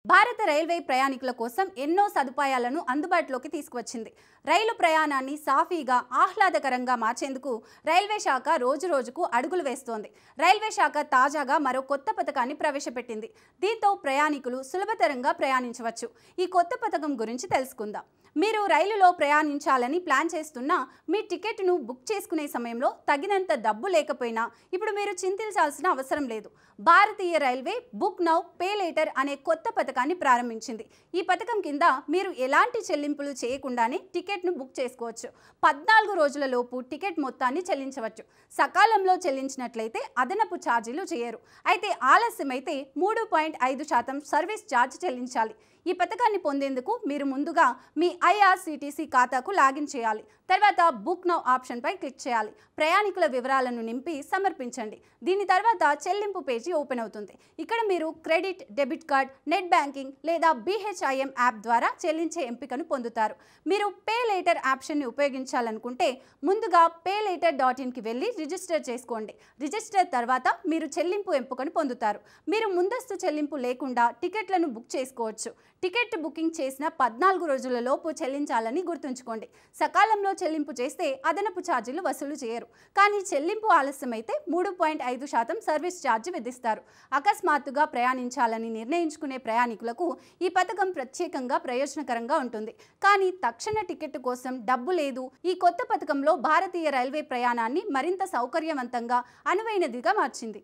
భారత రైల్వే ప్రయాణికుల కోసం ఎన్నో సదుపాయాలను అందుబాటులోకి తీసుకువచ్చింది. రైలు ప్రయాణాన్ని సాఫీగా, ఆహ్లాదకరంగా మార్చేందుకు రైల్వే శాఖ రోజురోజుకు అడుగులు వేస్తోంది. రైల్వే శాఖ తాజాగా మరో కొత్త పథకాన్ని ప్రవేశపెట్టింది. దీంతో ప్రయాణికులు సులభతరంగా ప్రయాణించవచ్చు. ఈ కొత్త పథకం గురించి తెలుసుకుందాం. మీరు రైలులో ప్రయాణించాలని ప్లాన్ చేస్తున్నా మీ టికెట్ను బుక్ చేసుకునే సమయంలో తగినంత డబ్బు లేకపోయినా ఇప్పుడు మీరు చింతించాల్సిన అవసరం లేదు. భారతీయ railway book now pay later అనే కొత్త పథకాన్ని ప్రారంభించింది. ఈ పథకం కింద మీరు ఎలాంటి చెల్లింపులు చేయకుండానే టికెట్ను బుక్ చేసుకోవచ్చు. 14 రోజుల లోపు టికెట్ మొత్తాన్ని చెల్లించవచ్చు. సకాలంలో చెల్లించినట్లయితే అదనపు ఛార్జీలు చేయరు. అయితే ఆలస్యమైతే 3.5% సర్వీస్ ఛార్జ్ చెల్లించాలి. ఈ పథకాన్ని పొందేందుకు మీరు ముందుగా మీ ఐఆర్సీటీసీ ఖాతాకు లాగిన్ చేయాలి. తర్వాత బుక్ నౌ ఆప్షన్పై క్లిక్ చేయాలి. ప్రయాణికుల వివరాలను నింపి సమర్పించండి. దీని తర్వాత చెల్లింపు పేజీ ఓపెన్ అవుతుంది. ఇక్కడ మీరు credit, debit card, net banking లేదా BHIM యాప్ ద్వారా చెల్లించే ఎంపికను పొందుతారు. మీరు పే లేటర్ ఆప్షన్ని ఉపయోగించాలనుకుంటే ముందుగా paylater.inకి వెళ్ళి రిజిస్టర్ చేసుకోండి. రిజిస్టర్ తర్వాత మీరు చెల్లింపు ఎంపికను పొందుతారు. మీరు ముందస్తు చెల్లింపు లేకుండా టికెట్లను బుక్ చేసుకోవచ్చు. టికెట్ బుకింగ్ చేసిన 14 రోజుల లోపు చెల్లించాలని గుర్తుంచుకోండి. సకాలంలో చెల్లింపు చేస్తే అదనపు ఛార్జీలు వసూలు చేయరు. కానీ చెల్లింపు ఆలస్యమైతే 3.5% సర్వీస్ ఛార్జ్ విధిస్తారు. అకస్మాత్తుగా ప్రయాణించాలని నిర్ణయించుకునే ప్రయాణికులకు ఈ పథకం ప్రత్యేకంగా ప్రయోజనకరంగా ఉంటుంది. కానీ తక్షణ టికెట్ కోసం డబ్బు లేదు. ఈ కొత్త పథకంలో భారతీయ రైల్వే ప్రయాణాన్ని మరింత సౌకర్యవంతంగా, అనువైనదిగా మార్చింది.